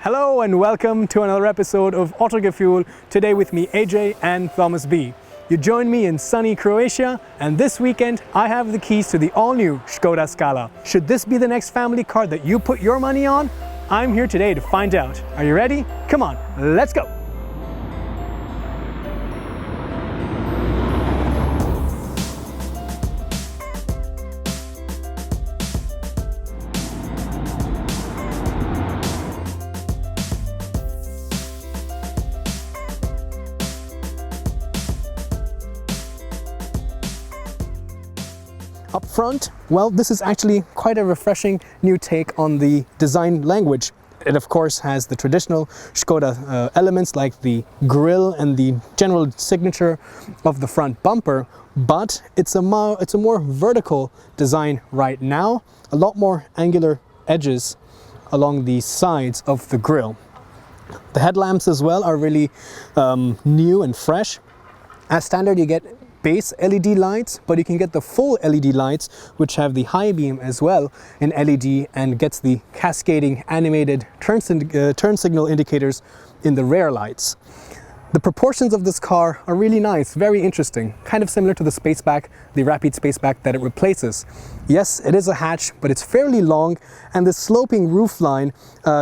Hello and welcome to another episode of Autogefuhl, today with me AJ and Thomas B. You join me in sunny Croatia, and this weekend I have the keys to the all-new Skoda Scala. Should this be the next family car that you put your money on? I'm here today to find out. Are you ready? Come on, let's go! Up front, well, this is actually quite a refreshing new take on the design language. It of course has the traditional Skoda elements like the grille and the general signature of the front bumper, but it's a more vertical design right now, a lot more angular edges along the sides of the grille. The headlamps as well are really new and fresh. As standard, you get base LED lights, but you can get the full LED lights, which have the high beam as well in LED and gets the cascading animated turn signal indicators in the rear lights. The proportions of this car are really nice, very interesting, kind of similar to the Spaceback, the Rapide Spaceback that it replaces. Yes, it is a hatch, but it's fairly long, and the sloping roofline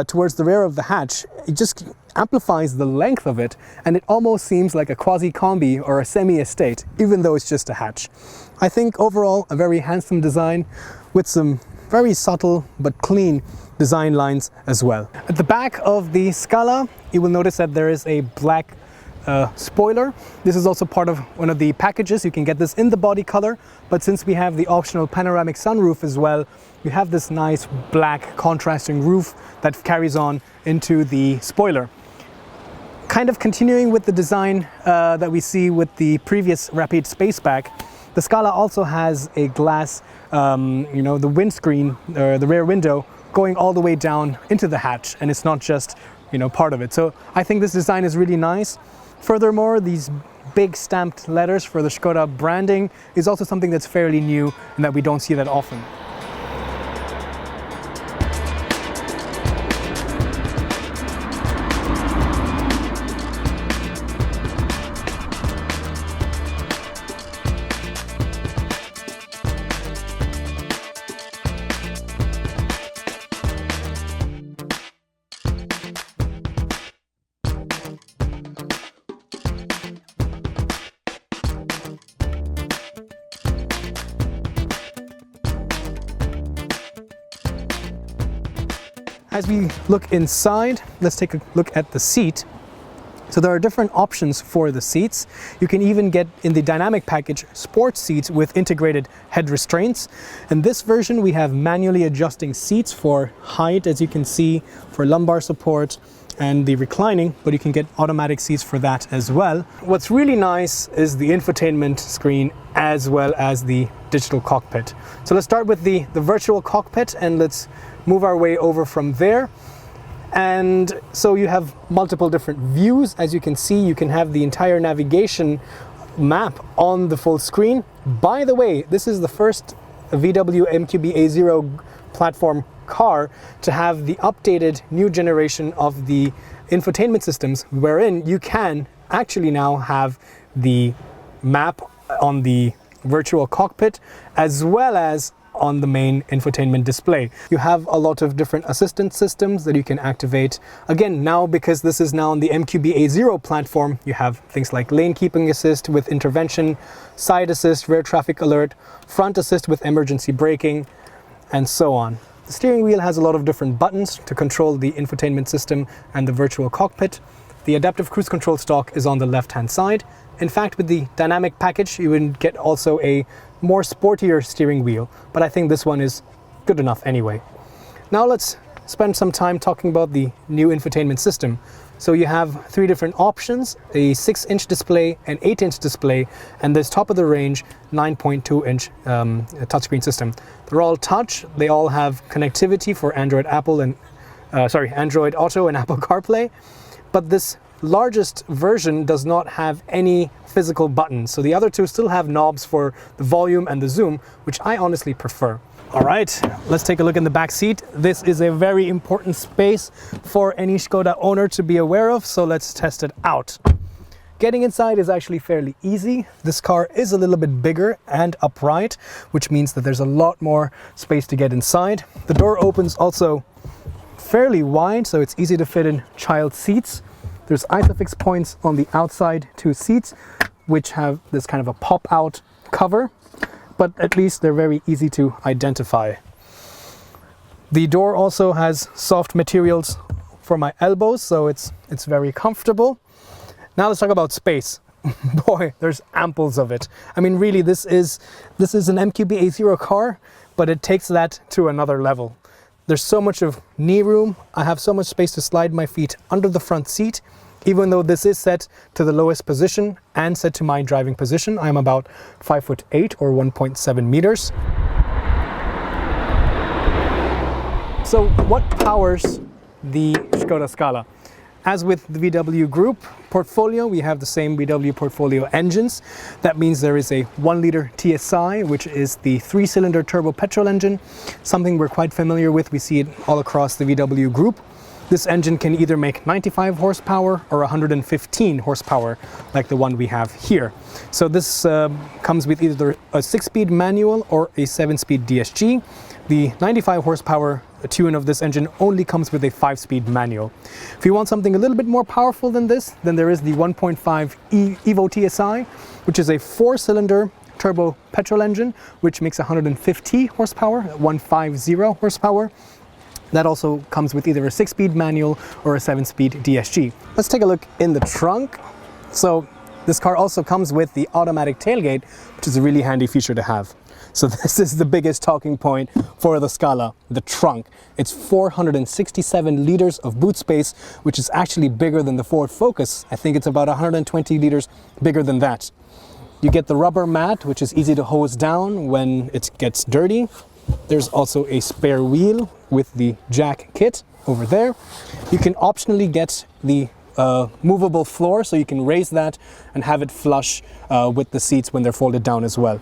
towards the rear of the hatch, it just amplifies the length of it, and it almost seems like a quasi-combi or a semi-estate, even though it's just a hatch. I think overall a very handsome design with some very subtle but clean design lines as well. At the back of the Scala, you will notice that there is a black spoiler. This is also part of one of the packages. You can get this in the body color, but since we have the optional panoramic sunroof as well, you have this nice black contrasting roof that carries on into the spoiler. Kind of continuing with the design that we see with the previous Rapide Spaceback, the Scala also has a glass, the windscreen, the rear window, going all the way down into the hatch, and it's not just, part of it. So I think this design is really nice. Furthermore, these big stamped letters for the Skoda branding is also something that's fairly new and that we don't see that often. As we look inside, let's take a look at the seat. So there are different options for the seats. You can even get, in the dynamic package, sports seats with integrated head restraints. In this version, we have manually adjusting seats for height, as you can see, for lumbar support and the reclining, but you can get automatic seats for that as well. What's really nice is the infotainment screen as well as the digital cockpit. So let's start with the virtual cockpit, and let's move our way over from there. And so you have multiple different views. As you can see, you can have the entire navigation map on the full screen. By the way, this is the first VW MQB A0 platform car to have the updated new generation of the infotainment systems, wherein you can actually now have the map on the virtual cockpit as well as on the main infotainment display. You have a lot of different assistance systems that you can activate. Again, now because this is now on the MQB A0 platform, you have things like lane keeping assist with intervention, side assist, rear traffic alert, front assist with emergency braking, and so on. The steering wheel has a lot of different buttons to control the infotainment system and the virtual cockpit. The adaptive cruise control stalk is on the left-hand side. In fact, with the dynamic package, you would get also a more sportier steering wheel, but I think this one is good enough anyway. Now let's spend some time talking about the new infotainment system. So you have three different options: a 6-inch display, an 8-inch display, and this top of the range 9.2-inch touchscreen system. They're all touch. They all have connectivity for Android Auto and Apple CarPlay, but this largest version does not have any physical buttons. So the other two still have knobs for the volume and the zoom, which I honestly prefer. All right, let's take a look in the back seat. This is a very important space for any Skoda owner to be aware of, so let's test it out. Getting inside is actually fairly easy. This car is a little bit bigger and upright, which means that there's a lot more space to get inside. The door opens also fairly wide, so it's easy to fit in child seats. There's ISOFIX points on the outside two seats, which have this kind of a pop-out cover, but at least they're very easy to identify. The door also has soft materials for my elbows, so it's very comfortable. Now let's talk about space. Boy, there's amples of it. I mean, really, this is an MQB A0 car, but it takes that to another level. There's so much of knee room. I have so much space to slide my feet under the front seat. Even though this is set to the lowest position and set to my driving position, I'm about 5'8" or 1.7 meters. So what powers the Skoda Scala? As with the VW Group portfolio, we have the same VW portfolio engines. That means there is a 1 liter TSI, which is the 3-cylinder turbo petrol engine, something we're quite familiar with. We see it all across the VW Group. This engine can either make 95 horsepower or 115 horsepower, like the one we have here. So this comes with either a 6-speed manual or a 7-speed DSG. The 95 horsepower tune of this engine only comes with a 5-speed manual. If you want something a little bit more powerful than this, then there is the 1.5 Evo TSI, which is a 4-cylinder turbo petrol engine, which makes 150 horsepower, 150 horsepower. That also comes with either a 6-speed manual or a 7-speed DSG. Let's take a look in the trunk. So this car also comes with the automatic tailgate, which is a really handy feature to have. So this is the biggest talking point for the Scala, the trunk. It's 467 liters of boot space, which is actually bigger than the Ford Focus. I think it's about 120 liters bigger than that. You get the rubber mat, which is easy to hose down when it gets dirty. There's also a spare wheel with the jack kit over there. You can optionally get the movable floor, so you can raise that and have it flush with the seats when they're folded down as well.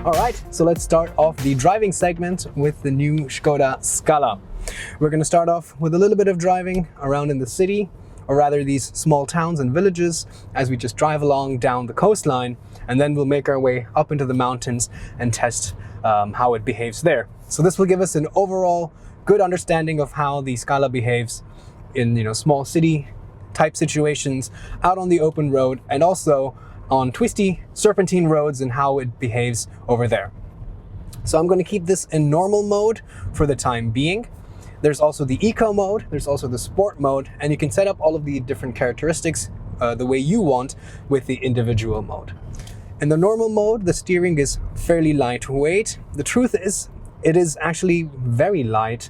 All right, so let's start off the driving segment with the new Skoda Scala. We're going to start off with a little bit of driving around in the city, or rather these small towns and villages, as we just drive along down the coastline, and then we'll make our way up into the mountains and test how it behaves there. So this will give us an overall good understanding of how the Scala behaves in small city type situations, out on the open road, and also on twisty serpentine roads and how it behaves over there. So I'm going to keep this in normal mode for the time being. There's also the eco mode, there's also the sport mode, and you can set up all of the different characteristics the way you want with the individual mode. In the normal mode, the steering is fairly lightweight. The truth is, it is actually very light,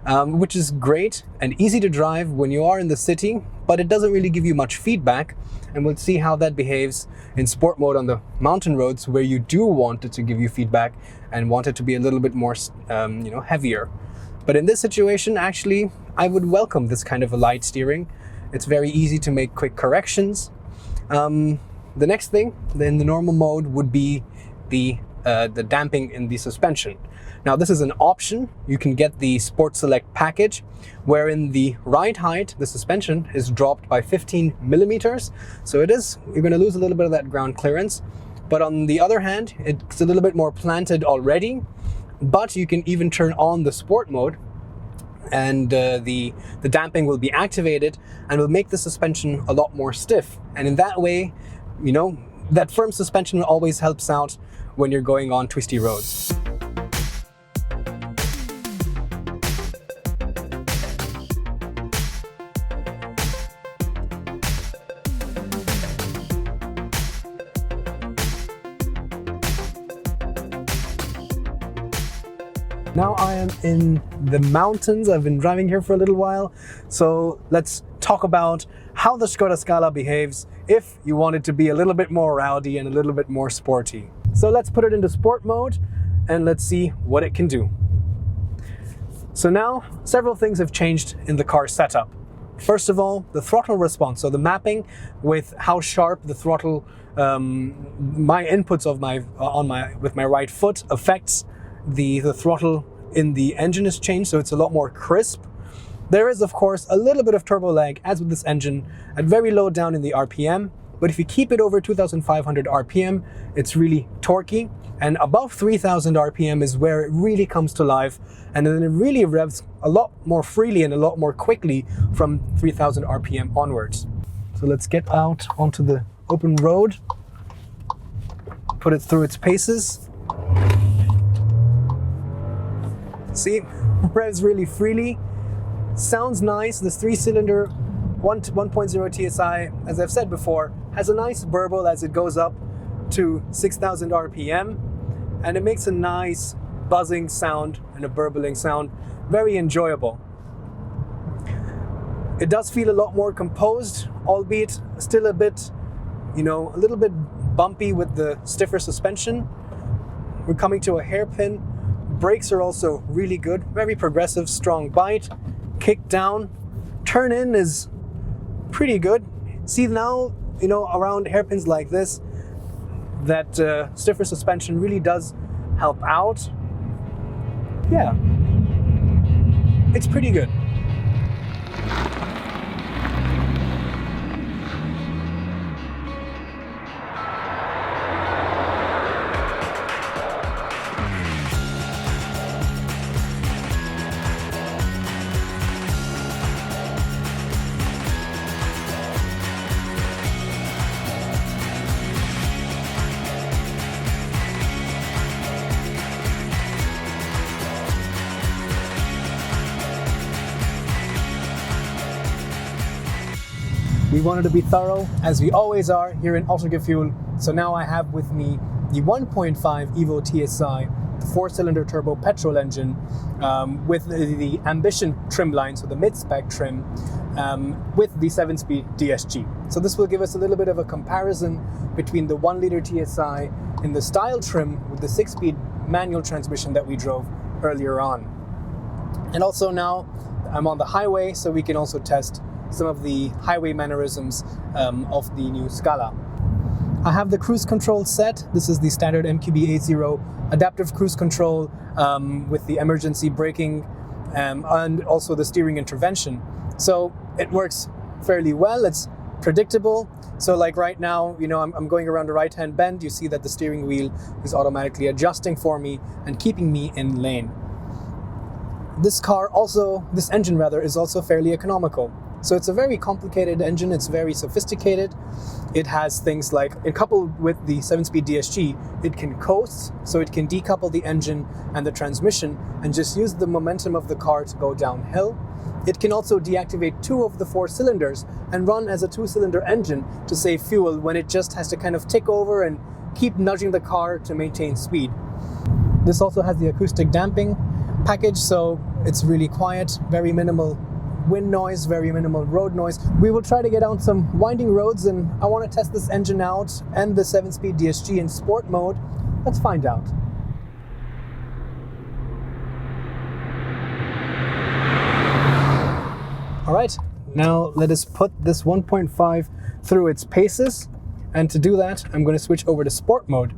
which is great and easy to drive when you are in the city, but it doesn't really give you much feedback. And we'll see how that behaves in sport mode on the mountain roads, where you do want it to give you feedback and want it to be a little bit more, heavier. But in this situation, actually, I would welcome this kind of a light steering. It's very easy to make quick corrections. The next thing in the normal mode would be the damping in the suspension. Now this is an option. You can get the Sport Select package, wherein the ride height, the suspension, is dropped by 15 millimeters. So you're going to lose a little bit of that ground clearance. But on the other hand, it's a little bit more planted already. But you can even turn on the sport mode, and the damping will be activated and will make the suspension a lot more stiff. And in that way, that firm suspension always helps out when you're going on twisty roads. Now I am in the mountains. I've been driving here for a little while, so let's talk about how the Skoda Scala behaves if you want it to be a little bit more rowdy and a little bit more sporty. So let's put it into sport mode and let's see what it can do. So now several things have changed in the car setup. First of all, the throttle response, so the mapping with how sharp the throttle, my inputs of with my right foot affects the throttle in the engine is changed, so it's a lot more crisp. There is, of course, a little bit of turbo lag, as with this engine, at very low down in the RPM, but if you keep it over 2,500 RPM, it's really torquey, and above 3,000 RPM is where it really comes to life, and then it really revs a lot more freely and a lot more quickly from 3,000 RPM onwards. So let's get out onto the open road, put it through its paces. See, revs really freely. Sounds nice. This 3-cylinder 1.0 TSI, as I've said before, has a nice burble as it goes up to 6,000 RPM, and it makes a nice buzzing sound and a burbling sound. Very enjoyable. It does feel a lot more composed, albeit still a bit, a little bit bumpy with the stiffer suspension. We're coming to a hairpin. Brakes are also really good. Very progressive, strong bite. Kick down, turn in is pretty good. See now, around hairpins like this, that stiffer suspension really does help out. Yeah, it's pretty good. We wanted to be thorough, as we always are here in Autogefuhl. So now I have with me the 1.5 Evo TSI, the 4-cylinder turbo petrol engine with the Ambition trim line, so the mid-spec trim, with the 7-speed DSG. So this will give us a little bit of a comparison between the 1-liter TSI in the style trim with the 6-speed manual transmission that we drove earlier on. And also now I'm on the highway, so we can also test some of the highway mannerisms of the new Scala. I have the cruise control set. This is the standard MQB80 adaptive cruise control with the emergency braking and also the steering intervention. So it works fairly well. It's predictable. So like right now, I'm going around a right-hand bend. You see that the steering wheel is automatically adjusting for me and keeping me in lane. This engine is also fairly economical. So it's a very complicated engine, it's very sophisticated. It has things like, coupled with the 7-speed DSG, it can coast, so it can decouple the engine and the transmission and just use the momentum of the car to go downhill. It can also deactivate 2 of the 4 cylinders and run as a 2-cylinder engine to save fuel when it just has to kind of tick over and keep nudging the car to maintain speed. This also has the acoustic damping package, so it's really quiet, very minimal wind noise, very minimal road noise. We will try to get on some winding roads, and I want to test this engine out and the 7-speed DSG in sport mode. Let's find out. All right, now let us put this 1.5 through its paces, and to do that I'm going to switch over to sport mode.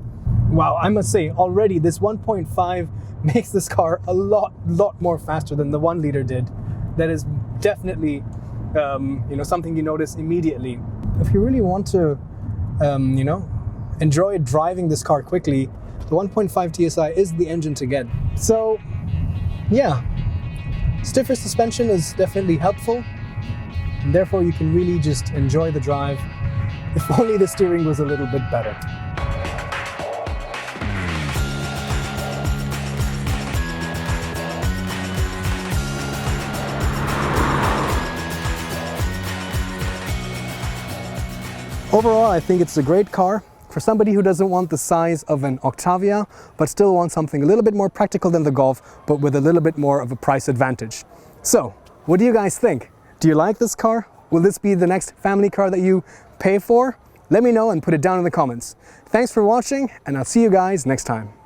Wow, I must say already this 1.5 makes this car a lot more faster than the 1-liter did. That is definitely something you notice immediately. If you really want to enjoy driving this car quickly, the 1.5 TSI is the engine to get. So yeah, stiffer suspension is definitely helpful, and therefore you can really just enjoy the drive. If only the steering was a little bit better. Overall, I think it's a great car for somebody who doesn't want the size of an Octavia, but still wants something a little bit more practical than the Golf, but with a little bit more of a price advantage. So, what do you guys think? Do you like this car? Will this be the next family car that you pay for? Let me know and put it down in the comments. Thanks for watching, and I'll see you guys next time.